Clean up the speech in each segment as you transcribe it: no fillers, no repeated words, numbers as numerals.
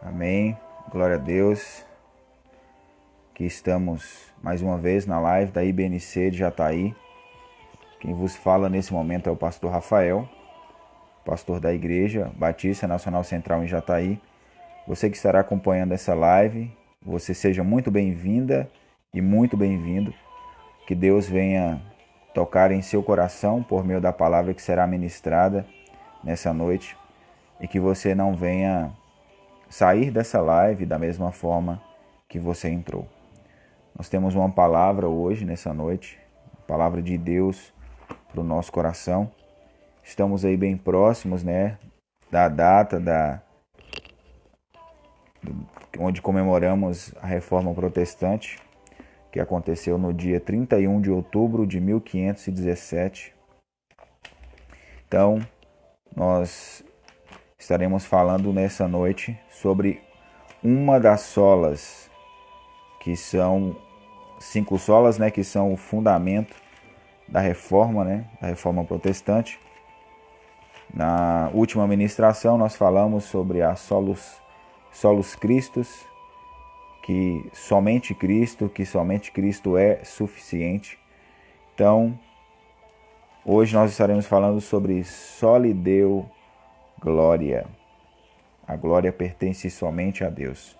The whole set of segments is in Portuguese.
Amém. Glória a Deus. Aqui estamos mais uma vez na live da IBNC de Jataí. Quem vos fala nesse momento é o pastor Rafael, pastor da Igreja Batista Nacional Central em Jataí. Você que estará acompanhando essa live, você seja muito bem-vinda e muito bem-vindo. Que Deus venha tocar em seu coração por meio da palavra que será ministrada nessa noite e que você não venha sair dessa live da mesma forma que você entrou. Nós temos uma palavra hoje, nessa noite, palavra de Deus para o nosso coração. Estamos aí bem próximos, da data onde comemoramos a Reforma Protestante, que aconteceu no dia 31 de outubro de 1517. Então, nós estaremos falando nessa noite sobre uma das solas, que são 5 solas, que são o fundamento da reforma, da reforma protestante. Na última ministração nós falamos sobre a solos Christus, que somente Cristo é suficiente. Então, hoje nós estaremos falando sobre soli Deo glória. A glória pertence somente a Deus.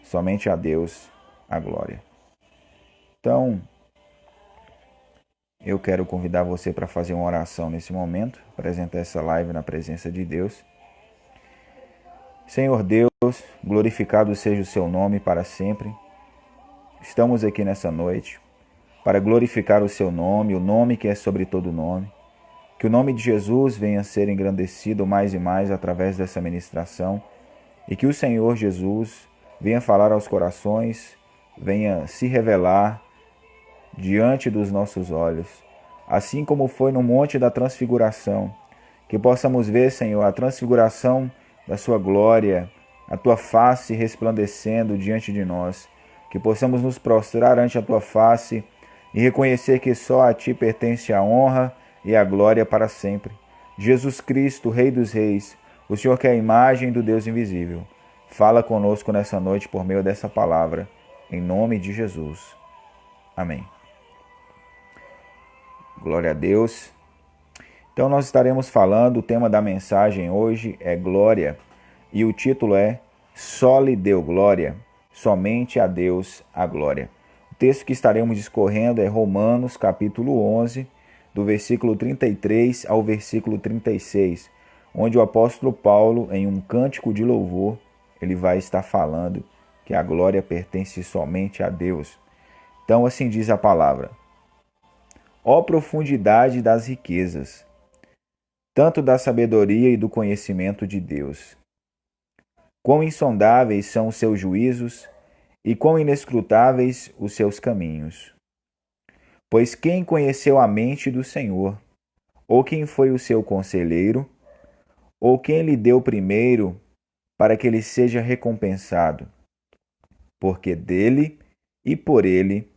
Somente a Deus a glória. Então, eu quero convidar você para fazer uma oração nesse momento, apresentar essa live na presença de Deus. Senhor Deus, glorificado seja o seu nome para sempre. Estamos aqui nessa noite para glorificar o seu nome, o nome que é sobre todo nome. Que o nome de Jesus venha a ser engrandecido mais e mais através dessa ministração e que o Senhor Jesus venha falar aos corações, venha se revelar diante dos nossos olhos, assim como foi no Monte da Transfiguração, que possamos ver, Senhor, a transfiguração da sua glória, a tua face resplandecendo diante de nós, que possamos nos prostrar ante a tua face e reconhecer que só a ti pertence a honra e a glória para sempre. Jesus Cristo, Rei dos Reis, o Senhor que é a imagem do Deus invisível, fala conosco nessa noite por meio dessa palavra, em nome de Jesus. Amém. Glória a Deus. Então nós estaremos falando, o tema da mensagem hoje é glória, e o título é Soli Deo glória, somente a Deus a glória. O texto que estaremos discorrendo é Romanos capítulo 11, do versículo 33 ao versículo 36, onde o apóstolo Paulo, em um cântico de louvor, ele vai estar falando que a glória pertence somente a Deus. Então assim diz a palavra: Ó profundidade das riquezas, tanto da sabedoria e do conhecimento de Deus! Quão insondáveis são os seus juízos e quão inescrutáveis os seus caminhos! Pois quem conheceu a mente do Senhor? Ou quem foi o seu conselheiro? Ou quem lhe deu primeiro para que ele seja recompensado? Porque dele, e por ele,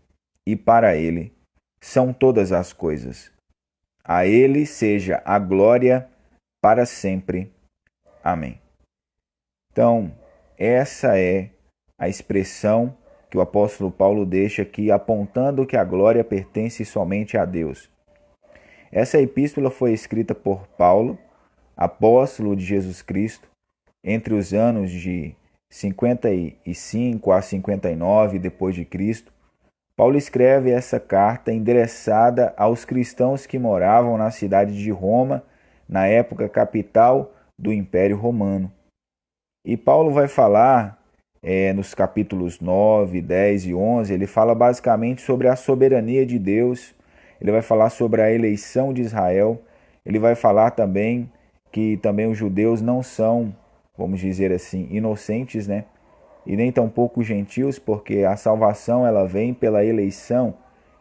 e para ele, são todas as coisas. A ele seja a glória para sempre. Amém. Então, essa é a expressão que o apóstolo Paulo deixa aqui, apontando que a glória pertence somente a Deus. Essa epístola foi escrita por Paulo, apóstolo de Jesus Cristo, entre os anos de 55 a 59 depois de Cristo. Paulo escreve essa carta endereçada aos cristãos que moravam na cidade de Roma, na época capital do Império Romano. E Paulo vai falar nos capítulos 9, 10 e 11, ele fala basicamente sobre a soberania de Deus, ele vai falar sobre a eleição de Israel, ele vai falar também que também os judeus não são, vamos dizer assim, inocentes, e nem tampouco os gentios, porque a salvação ela vem pela eleição,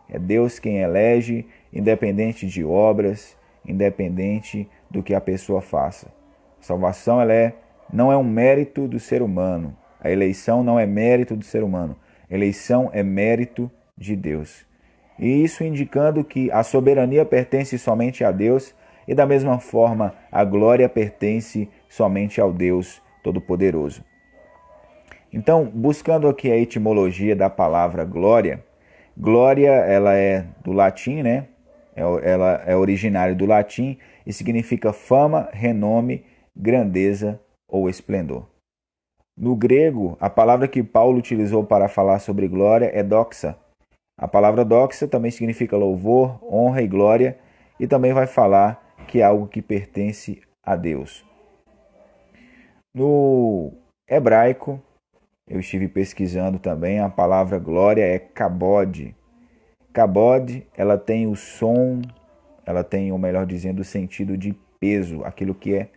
é Deus quem elege, independente de obras, independente do que a pessoa faça. A salvação não é um mérito do ser humano. A eleição não é mérito do ser humano. A eleição é mérito de Deus. E isso indicando que a soberania pertence somente a Deus e da mesma forma a glória pertence somente ao Deus Todo-Poderoso. Então, buscando aqui a etimologia da palavra glória, glória ela é do latim, né? Ela é originária do latim e significa fama, renome, grandeza ou esplendor. No grego, a palavra que Paulo utilizou para falar sobre glória é doxa. A palavra doxa também significa louvor, honra e glória e também vai falar que é algo que pertence a Deus. No hebraico, eu estive pesquisando também, a palavra glória é kabod. Kabod, ela tem o som, ela tem, ou melhor dizendo, o sentido de peso, aquilo que é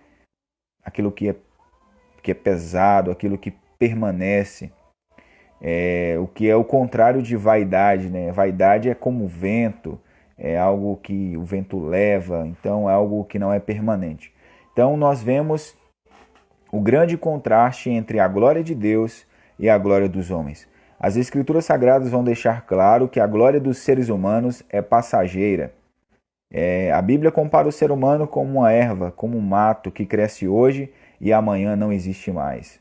pesado, aquilo que permanece, o que é o contrário de vaidade, né? Vaidade é como o vento, é algo que o vento leva, então é algo que não é permanente. Então nós vemos o grande contraste entre a glória de Deus e a glória dos homens. As Escrituras Sagradas vão deixar claro que a glória dos seres humanos é passageira. A Bíblia compara o ser humano como uma erva, como um mato que cresce hoje e amanhã não existe mais.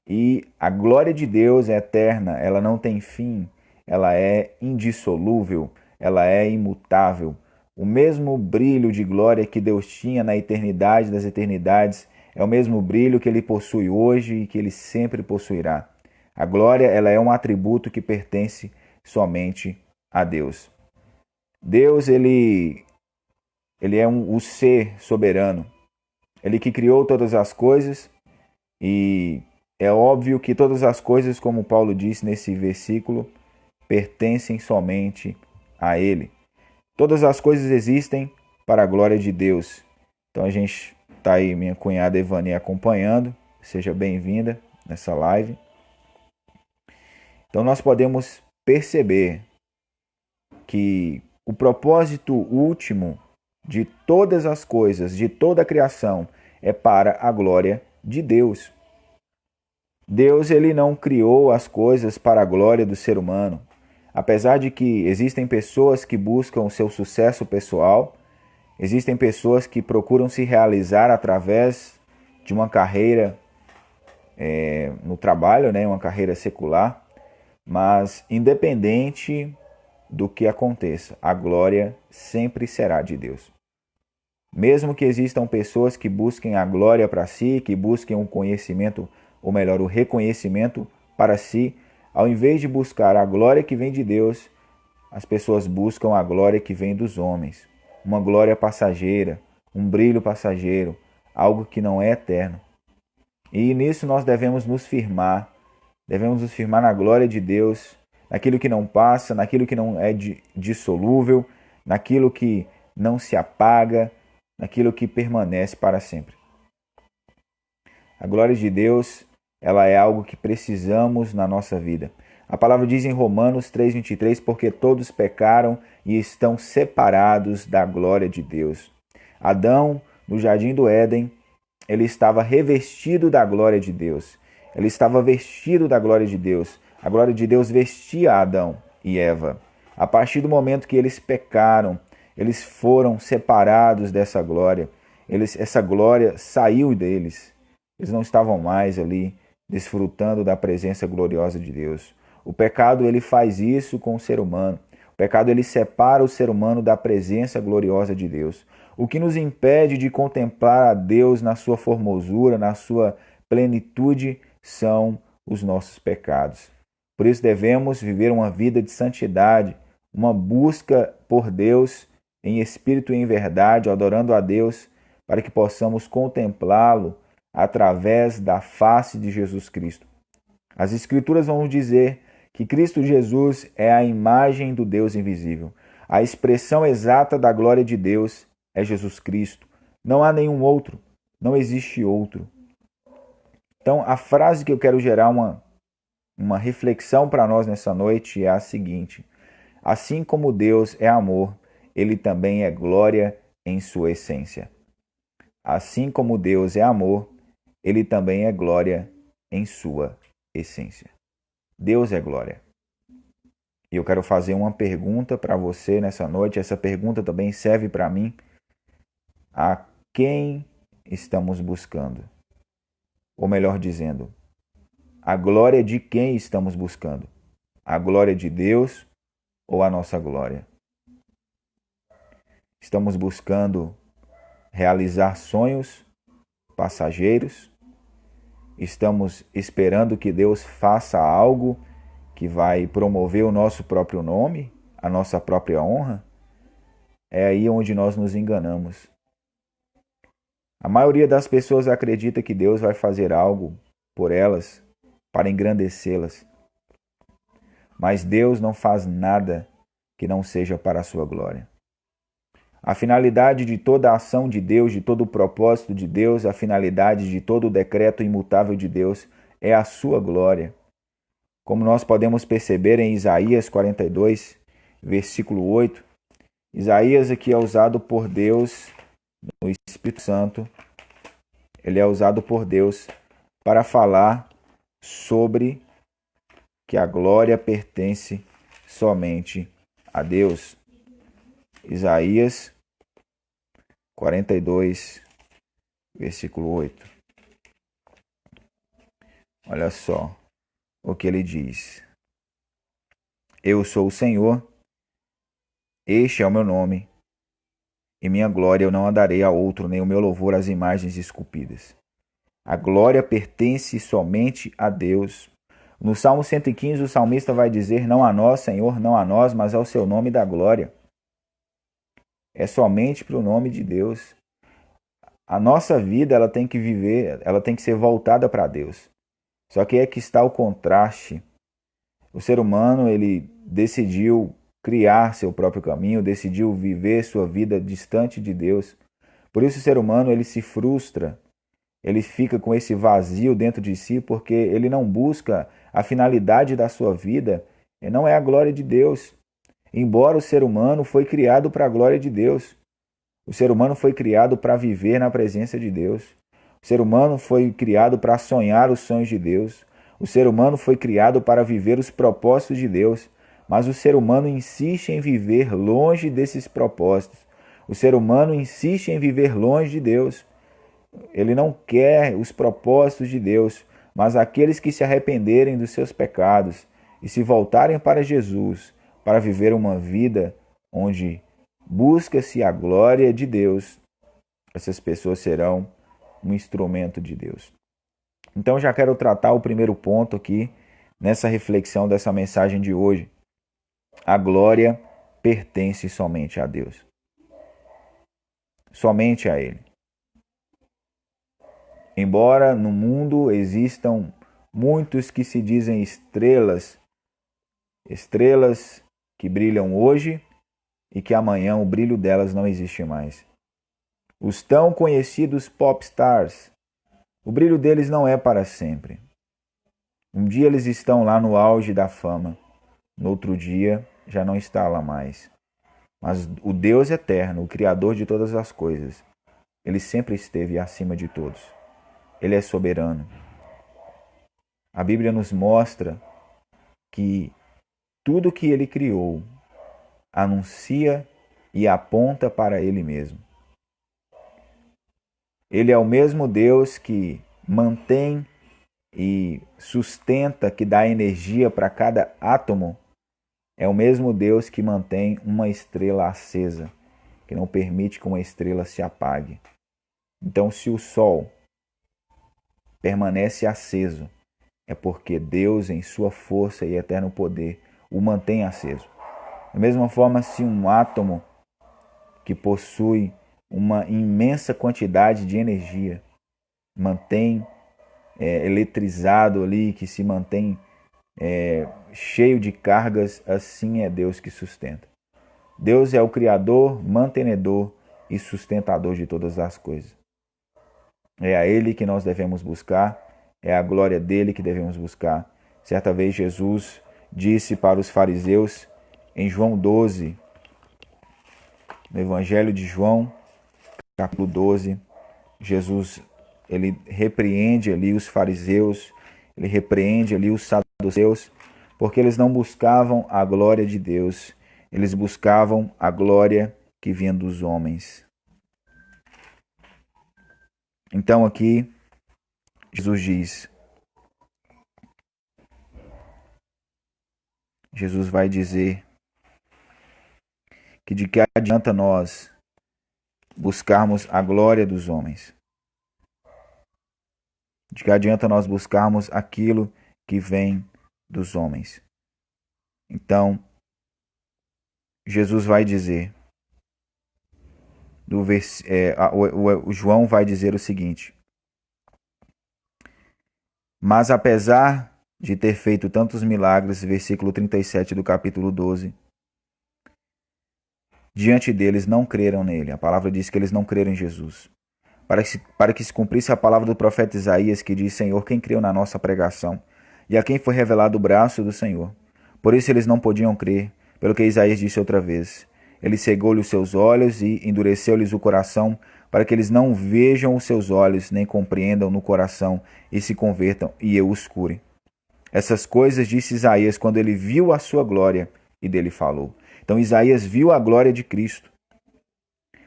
E a glória de Deus é eterna, ela não tem fim, ela é indissolúvel, ela é imutável. O mesmo brilho de glória que Deus tinha na eternidade das eternidades é o mesmo brilho que ele possui hoje e que ele sempre possuirá. A glória, ela é um atributo que pertence somente a Deus. Deus, ele é o ser soberano. Ele que criou todas as coisas e é óbvio que todas as coisas, como Paulo disse nesse versículo, pertencem somente a Ele. Todas as coisas existem para a glória de Deus. Então a gente está aí, minha cunhada Evani acompanhando. Seja bem-vinda nessa live. Então nós podemos perceber que o propósito último de todas as coisas, de toda a criação, é para a glória de Deus. Deus, ele não criou as coisas para a glória do ser humano. Apesar de que existem pessoas que buscam o seu sucesso pessoal, existem pessoas que procuram se realizar através de uma carreira no trabalho, né, uma carreira secular, mas independente do que aconteça, a glória sempre será de Deus. Mesmo que existam pessoas que busquem a glória para si, que busquem um conhecimento, ou melhor, o reconhecimento para si, ao invés de buscar a glória que vem de Deus, as pessoas buscam a glória que vem dos homens. Uma glória passageira, um brilho passageiro, algo que não é eterno. E nisso nós devemos nos firmar na glória de Deus, naquilo que não passa, naquilo que não é dissolúvel, naquilo que não se apaga, naquilo que permanece para sempre. A glória de Deus, ela é algo que precisamos na nossa vida. A palavra diz em Romanos 3:23, porque todos pecaram e estão separados da glória de Deus. Adão, no jardim do Éden, ele estava revestido da glória de Deus. Ele estava vestido da glória de Deus. A glória de Deus vestia Adão e Eva. A partir do momento que eles pecaram, eles foram separados dessa glória. Essa glória saiu deles. Eles não estavam mais ali desfrutando da presença gloriosa de Deus. O pecado, ele faz isso com o ser humano. O pecado, ele separa o ser humano da presença gloriosa de Deus. O que nos impede de contemplar a Deus na sua formosura, na sua plenitude, são os nossos pecados. Por isso devemos viver uma vida de santidade, uma busca por Deus em espírito e em verdade, adorando a Deus, para que possamos contemplá-lo através da face de Jesus Cristo. As Escrituras vão dizer que Cristo Jesus é a imagem do Deus invisível. A expressão exata da glória de Deus é Jesus Cristo. Não há nenhum outro, não existe outro. Então, a frase que eu quero gerar uma reflexão para nós nessa noite é a seguinte: assim como Deus é amor, ele também é glória em sua essência. Assim como Deus é amor, ele também é glória em sua essência. Deus é glória. E eu quero fazer uma pergunta para você nessa noite. Essa pergunta também serve para mim. A quem estamos buscando? Ou melhor dizendo, A glória de quem estamos buscando? A glória de Deus ou a nossa glória? Estamos buscando realizar sonhos passageiros? Estamos esperando que Deus faça algo que vai promover o nosso próprio nome, a nossa própria honra? É aí onde nós nos enganamos. A maioria das pessoas acredita que Deus vai fazer algo por elas para engrandecê-las. Mas Deus não faz nada que não seja para a sua glória. A finalidade de toda a ação de Deus, de todo o propósito de Deus, a finalidade de todo o decreto imutável de Deus é a sua glória. Como nós podemos perceber em Isaías 42, versículo 8, Isaías aqui é usado por Deus, no Espírito Santo, ele é usado por Deus para falar sobre que a glória pertence somente a Deus. Isaías 42, versículo 8. Olha só o que ele diz. Eu sou o Senhor, este é o meu nome, e minha glória eu não andarei a outro, nem o meu louvor às imagens esculpidas. A glória pertence somente a Deus. No Salmo 115, o salmista vai dizer: não a nós, Senhor, não a nós, mas ao seu nome da glória. É somente para o nome de Deus. A nossa vida, ela tem que viver, ela tem que ser voltada para Deus. Só que é que está o contraste. O ser humano, ele decidiu criar seu próprio caminho, decidiu viver sua vida distante de Deus. Por isso o ser humano, ele se frustra, ele fica com esse vazio dentro de si, porque ele não busca a finalidade da sua vida, e não é a glória de Deus. Embora o ser humano foi criado para a glória de Deus. O ser humano foi criado para viver na presença de Deus. O ser humano foi criado para sonhar os sonhos de Deus. O ser humano foi criado para viver os propósitos de Deus. Mas o ser humano insiste em viver longe desses propósitos. O ser humano insiste em viver longe de Deus. Ele não quer os propósitos de Deus, mas aqueles que se arrependerem dos seus pecados e se voltarem para Jesus, para viver uma vida onde busca-se a glória de Deus, essas pessoas serão um instrumento de Deus. Então já quero tratar o primeiro ponto aqui, nessa reflexão dessa mensagem de hoje. A glória pertence somente a Deus. Somente a Ele. Embora no mundo existam muitos que se dizem estrelas, estrelas que brilham hoje e que amanhã o brilho delas não existe mais. Os tão conhecidos pop stars, o brilho deles não é para sempre. Um dia eles estão lá no auge da fama, no outro dia já não está lá mais. Mas o Deus eterno, o Criador de todas as coisas, ele sempre esteve acima de todos. Ele é soberano. A Bíblia nos mostra que tudo que ele criou anuncia e aponta para ele mesmo. Ele é o mesmo Deus que mantém e sustenta, que dá energia para cada átomo. É o mesmo Deus que mantém uma estrela acesa, que não permite que uma estrela se apague. Então, se o sol permanece aceso, é porque Deus, em sua força e eterno poder, o mantém aceso. Da mesma forma, se um átomo que possui uma imensa quantidade de energia mantém eletrizado ali, que se mantém cheio de cargas, assim é Deus que sustenta. Deus é o Criador, mantenedor e sustentador de todas as coisas. É a Ele que nós devemos buscar, é a glória dele que devemos buscar. Certa vez Jesus disse para os fariseus, em João 12, no Evangelho de João, capítulo 12, Jesus ele repreende ali os fariseus, ele repreende ali os saduceus, porque eles não buscavam a glória de Deus, eles buscavam a glória que vinha dos homens. Então aqui, Jesus diz, Jesus vai dizer que de que adianta nós buscarmos a glória dos homens? De que adianta nós buscarmos aquilo que vem dos homens? Então, Jesus vai dizer, o João vai dizer o seguinte: mas apesar de ter feito tantos milagres, versículo 37 do capítulo 12, diante deles não creram nele. A palavra diz que eles não creram em Jesus. Para que se cumprisse a palavra do profeta Isaías, que diz: Senhor, quem creu na nossa pregação? E a quem foi revelado o braço do Senhor? Por isso eles não podiam crer, pelo que Isaías disse outra vez. Ele cegou-lhe os seus olhos e endureceu-lhes o coração, para que eles não vejam os seus olhos, nem compreendam no coração, e se convertam, e eu os cure. Essas coisas disse Isaías quando ele viu a sua glória e dele falou. Então Isaías viu a glória de Cristo.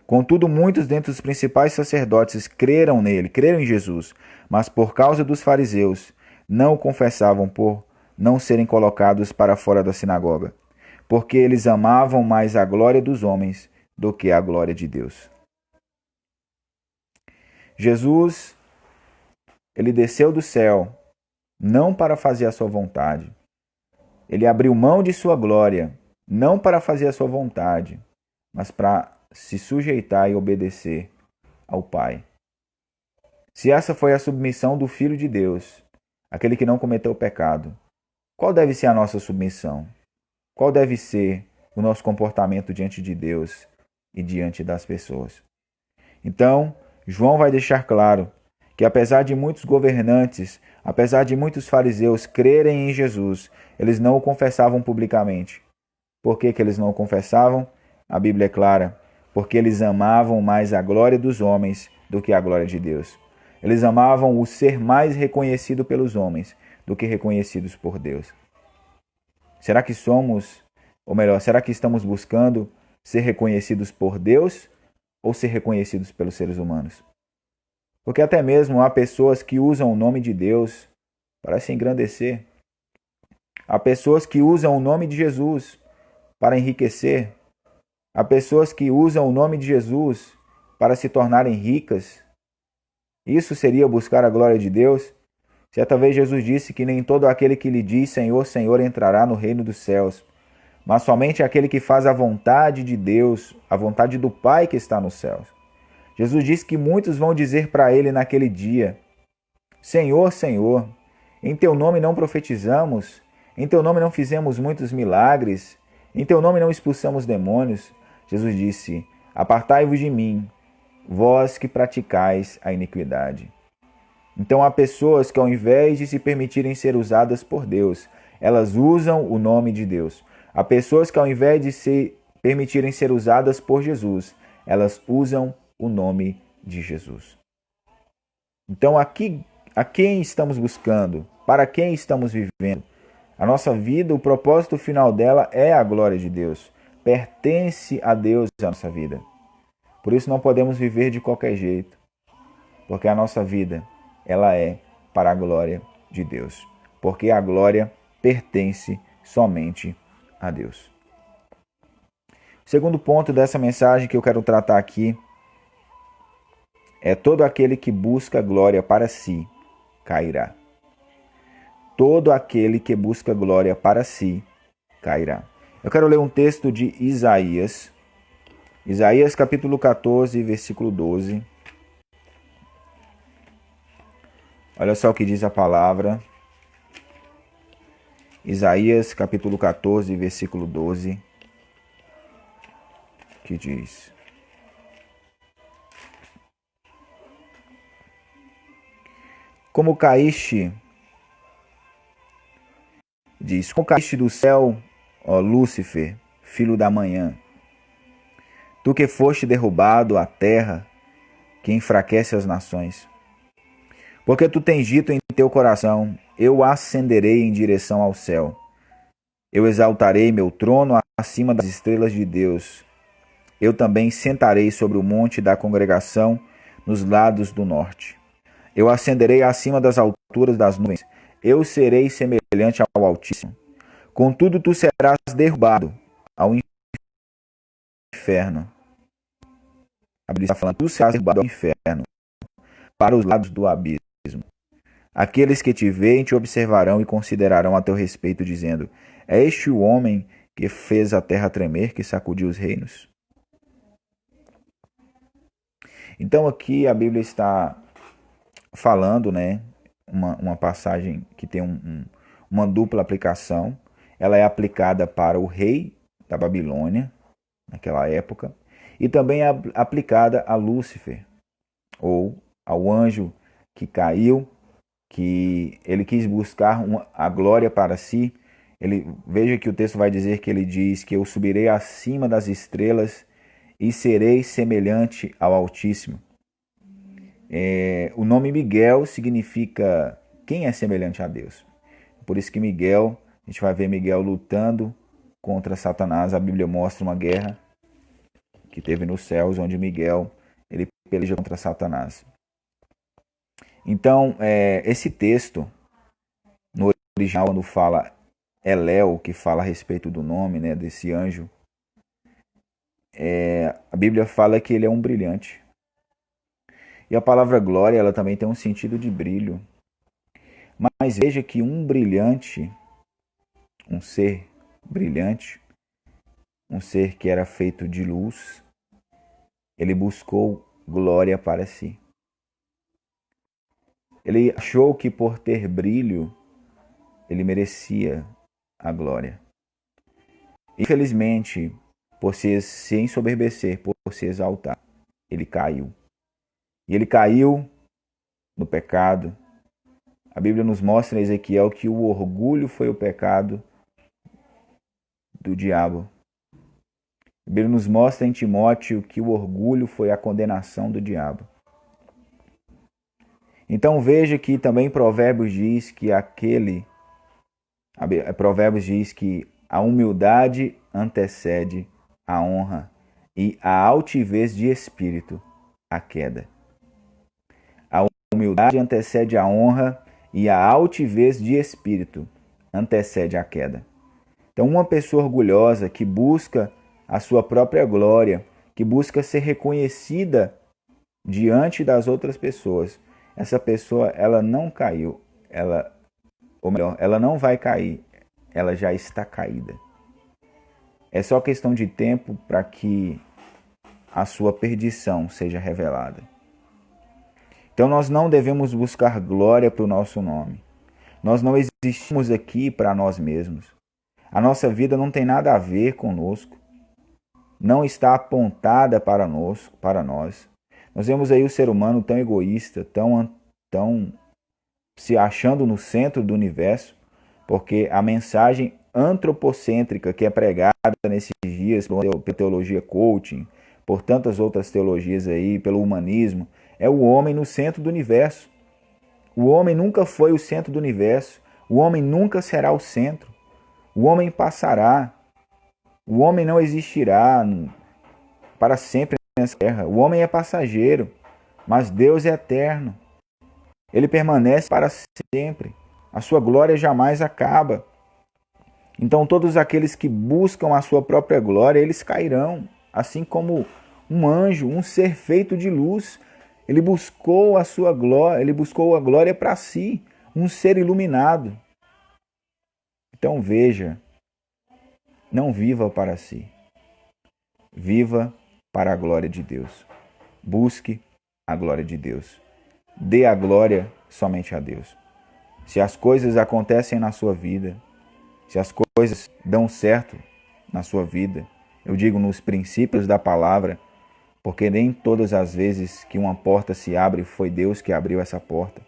Contudo, muitos dentre os principais sacerdotes creram nele, creram em Jesus, mas por causa dos fariseus, não o confessavam por não serem colocados para fora da sinagoga, porque eles amavam mais a glória dos homens do que a glória de Deus. Jesus, ele desceu do céu, não para fazer a sua vontade. Ele abriu mão de sua glória, não para fazer a sua vontade, mas para se sujeitar e obedecer ao Pai. Se essa foi a submissão do Filho de Deus, aquele que não cometeu pecado, qual deve ser a nossa submissão? Qual deve ser o nosso comportamento diante de Deus e diante das pessoas? Então, João vai deixar claro que apesar de muitos governantes, apesar de muitos fariseus crerem em Jesus, eles não o confessavam publicamente. Por que eles não o confessavam? A Bíblia é clara. Porque eles amavam mais a glória dos homens do que a glória de Deus. Eles amavam o ser mais reconhecido pelos homens do que reconhecidos por Deus. Será que será que estamos buscando ser reconhecidos por Deus ou ser reconhecidos pelos seres humanos? Porque até mesmo há pessoas que usam o nome de Deus para se engrandecer. Há pessoas que usam o nome de Jesus para enriquecer. Há pessoas que usam o nome de Jesus para se tornarem ricas. Isso seria buscar a glória de Deus? Certa vez Jesus disse que nem todo aquele que lhe diz Senhor, Senhor entrará no reino dos céus, mas somente aquele que faz a vontade de Deus, a vontade do Pai que está nos céus. Jesus disse que muitos vão dizer para ele naquele dia: Senhor, Senhor, em teu nome não profetizamos, em teu nome não fizemos muitos milagres, em teu nome não expulsamos demônios. Jesus disse: apartai-vos de mim, vós que praticais a iniquidade. Então há pessoas que ao invés de se permitirem ser usadas por Deus, elas usam o nome de Deus. Há pessoas que ao invés de se permitirem ser usadas por Jesus, elas usam o nome de Jesus. Então aqui, a quem estamos buscando? Para quem estamos vivendo? A nossa vida, o propósito final dela é a glória de Deus. Pertence a Deus a nossa vida. Por isso não podemos viver de qualquer jeito, porque a nossa vida, ela é para a glória de Deus, porque a glória pertence somente a Deus. O segundo ponto dessa mensagem que eu quero tratar aqui é: todo aquele que busca glória para si cairá. Todo aquele que busca glória para si cairá. Eu quero ler um texto de Isaías. Isaías capítulo 14, versículo 12. Olha só o que diz a palavra. Isaías capítulo 14, versículo 12. Que diz: como caíste do céu, ó Lúcifer, filho da manhã, tu que foste derrubado à terra, que enfraquece as nações. Porque tu tens dito em teu coração: eu ascenderei em direção ao céu. Eu exaltarei meu trono acima das estrelas de Deus. Eu também sentarei sobre o monte da congregação nos lados do norte. Eu ascenderei acima das alturas das nuvens. Eu serei semelhante ao Altíssimo. Contudo, tu serás derrubado ao inferno. A Bíblia está falando, tu serás derrubado ao inferno, para os lados do abismo. Aqueles que te veem te observarão e considerarão a teu respeito, dizendo: é este o homem que fez a terra tremer, que sacudiu os reinos? Então aqui a Bíblia está falando, né, uma passagem que tem uma dupla aplicação. Ela é aplicada para o rei da Babilônia, naquela época, e também é aplicada a Lúcifer, ou ao anjo que caiu, que ele quis buscar a glória para si. Veja que o texto vai dizer que ele diz que eu subirei acima das estrelas e serei semelhante ao Altíssimo. O nome Miguel significa quem é semelhante a Deus. Por isso que Miguel, a gente vai ver Miguel lutando contra Satanás. A Bíblia mostra uma guerra que teve nos céus, onde Miguel ele peleja contra Satanás. Então, esse texto, no original, quando fala Elel, que fala a respeito do nome, né, desse anjo, a Bíblia fala que ele é um brilhante. E a palavra glória, ela também tem um sentido de brilho. Mas veja que um brilhante, um ser brilhante, um ser que era feito de luz, ele buscou glória para si. Ele achou que por ter brilho, ele merecia a glória. Infelizmente, por se ensoberbecer, por se exaltar, ele caiu. E ele caiu no pecado. A Bíblia nos mostra em Ezequiel que o orgulho foi o pecado do diabo. A Bíblia nos mostra em Timóteo que o orgulho foi a condenação do diabo. Então veja que também Provérbios diz que Provérbios diz que a humildade antecede a honra e a altivez de espírito a queda. A humildade antecede a honra e a altivez de espírito antecede a queda. Então uma pessoa orgulhosa que busca a sua própria glória, que busca ser reconhecida diante das outras pessoas, essa pessoa ela não caiu, ela não vai cair, ela já está caída. É só questão de tempo para que a sua perdição seja revelada. Então nós não devemos buscar glória para o nosso nome. Nós não existimos aqui para nós mesmos. A nossa vida não tem nada a ver conosco. Não está apontada para nós. Nós vemos aí o ser humano tão egoísta, tão se achando no centro do universo, porque a mensagem antropocêntrica que é pregada nesses dias pela teologia coaching, por tantas outras teologias aí, pelo humanismo, é o homem no centro do universo. O homem nunca foi o centro do universo. O homem nunca será o centro. O homem passará. O homem não existirá para sempre nessa terra. O homem é passageiro, mas Deus é eterno. Ele permanece para sempre. A sua glória jamais acaba. Então todos aqueles que buscam a sua própria glória, eles cairão. Assim como um anjo, um ser feito de luz, ele buscou a sua glória, ele buscou a glória para si, um ser iluminado. Então veja, não viva para si. Viva para a glória de Deus. Busque a glória de Deus. Dê a glória somente a Deus. Se as coisas acontecem na sua vida, se as coisas dão certo na sua vida, eu digo nos princípios da palavra, porque nem todas as vezes que uma porta se abre foi Deus que abriu essa porta.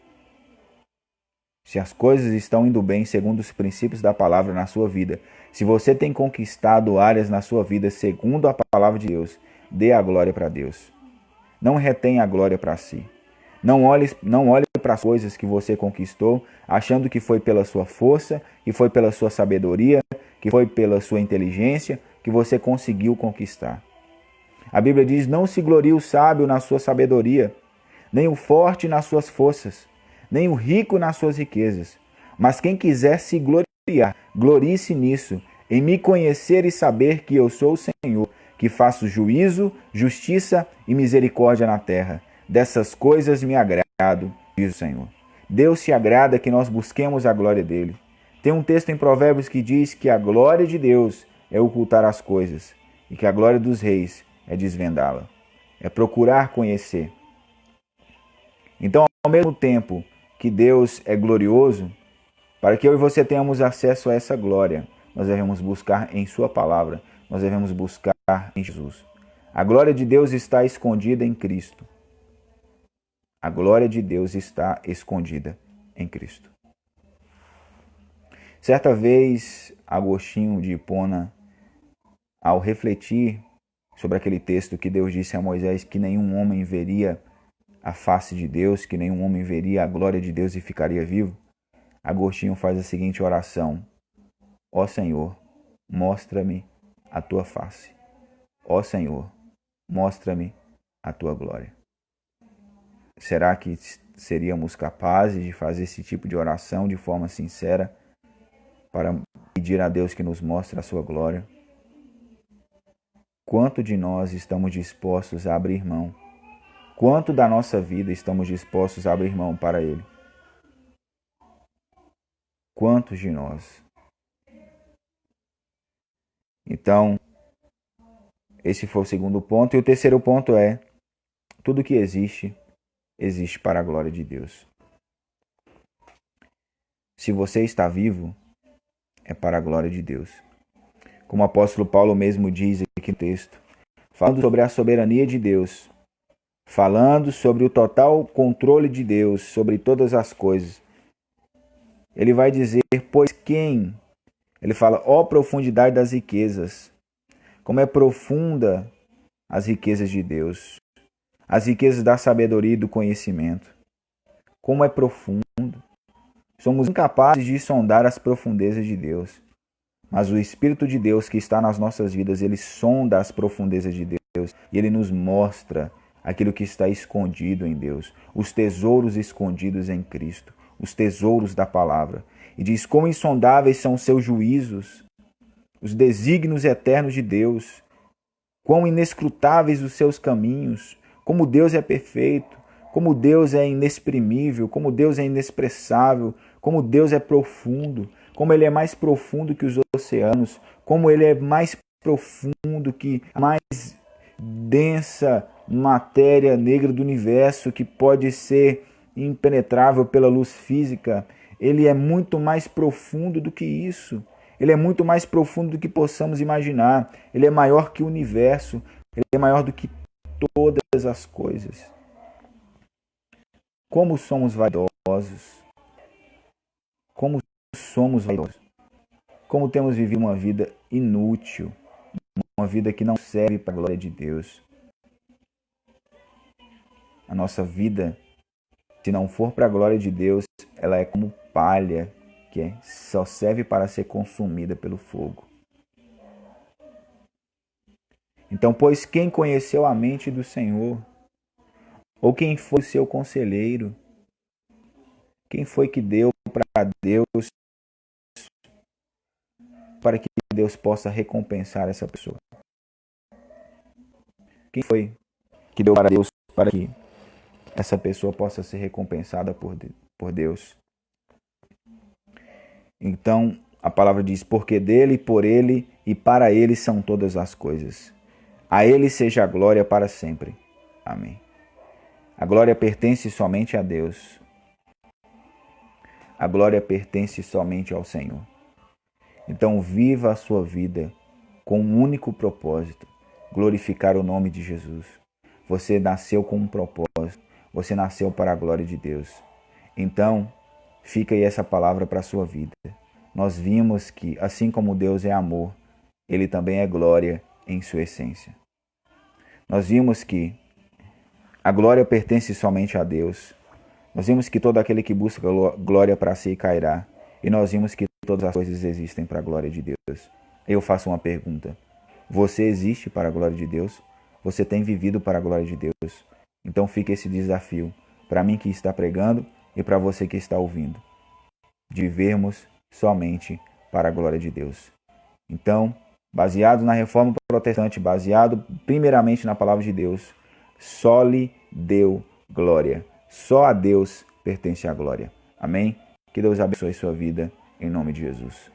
Se as coisas estão indo bem segundo os princípios da palavra na sua vida, se você tem conquistado áreas na sua vida segundo a palavra de Deus, dê a glória para Deus. Não retenha a glória para si. Não olhe para as coisas que você conquistou, achando que foi pela sua força, que foi pela sua sabedoria, que foi pela sua inteligência que você conseguiu conquistar. A Bíblia diz, não se glorie o sábio na sua sabedoria, nem o forte nas suas forças, nem o rico nas suas riquezas. Mas quem quiser se gloriar Glorie-se nisso, em me conhecer e saber que eu sou o Senhor, que faço juízo, justiça e misericórdia na terra. Dessas coisas me agrado, diz o Senhor. Deus se agrada que nós busquemos a glória dele. Tem um texto em Provérbios que diz que a glória de Deus é ocultar as coisas e que a glória dos reis é desvendá-la. É procurar conhecer. Então, ao mesmo tempo que Deus é glorioso, para que eu e você tenhamos acesso a essa glória, nós devemos buscar em sua palavra, nós devemos buscar em Jesus. A glória de Deus está escondida em Cristo. A glória de Deus está escondida em Cristo. Certa vez, Agostinho de Hipona, ao refletir sobre aquele texto que Deus disse a Moisés que nenhum homem veria a face de Deus, que nenhum homem veria a glória de Deus e ficaria vivo, Agostinho faz a seguinte oração: Ó Senhor, mostra-me a tua face. Ó Senhor, mostra-me a tua glória. Será que seríamos capazes de fazer esse tipo de oração de forma sincera para pedir a Deus que nos mostre a sua glória? Quanto de nós estamos dispostos a abrir mão? Quanto da nossa vida estamos dispostos a abrir mão para Ele? Quantos de nós? Então, esse foi o segundo ponto. E o terceiro ponto é: tudo que existe, existe para a glória de Deus. Se você está vivo, é para a glória de Deus. Como o apóstolo Paulo mesmo diz aqui no texto, falando sobre a soberania de Deus, falando sobre o total controle de Deus sobre todas as coisas. Ele vai dizer, pois quem? Ele fala, ó profundidade das riquezas, como é profunda as riquezas de Deus, as riquezas da sabedoria e do conhecimento. Como é profundo. Somos incapazes de sondar as profundezas de Deus. Mas o Espírito de Deus que está nas nossas vidas, ele sonda as profundezas de Deus e ele nos mostra aquilo que está escondido em Deus, os tesouros escondidos em Cristo, os tesouros da palavra. E diz, quão insondáveis são os seus juízos, os desígnios eternos de Deus, quão inescrutáveis os seus caminhos, como Deus é perfeito, como Deus é inexprimível, como Deus é inexpressável, como Deus é profundo, como Ele é mais profundo que os oceanos, como Ele é mais profundo que a mais densa matéria negra do universo, que pode ser impenetrável pela luz física. Ele é muito mais profundo do que isso. Ele é muito mais profundo do que possamos imaginar. Ele é maior que o universo. Ele é maior do que todas as coisas. Como somos vaidosos. Como somos vaidosos. Como temos vivido uma vida inútil. Uma vida que não serve para a glória de Deus. A nossa vida, se não for para a glória de Deus, ela é como palha, que só serve para ser consumida pelo fogo. Então, pois quem conheceu a mente do Senhor? Ou quem foi o seu conselheiro? Quem foi que deu para Deus, para que Deus possa recompensar essa pessoa? Quem foi que deu para Deus para que essa pessoa possa ser recompensada por Deus? Então, a palavra diz, porque dele, por ele e para ele são todas as coisas. A ele seja a glória para sempre. Amém. A glória pertence somente a Deus. A glória pertence somente ao Senhor. Então, viva a sua vida com um único propósito, glorificar o nome de Jesus. Você nasceu com um propósito. Você nasceu para a glória de Deus. Então, fica aí essa palavra para a sua vida. Nós vimos que, assim como Deus é amor, Ele também é glória em sua essência. Nós vimos que a glória pertence somente a Deus. Nós vimos que todo aquele que busca glória para si cairá. E nós vimos que todas as coisas existem para a glória de Deus. Eu faço uma pergunta. Você existe para a glória de Deus? Você tem vivido para a glória de Deus? Então fica esse desafio para mim que está pregando e para você que está ouvindo, de vivermos somente para a glória de Deus. Então, baseado na reforma protestante, baseado primeiramente na palavra de Deus, só lhe deu glória. Só a Deus pertence a glória. Amém? Que Deus abençoe sua vida, em nome de Jesus.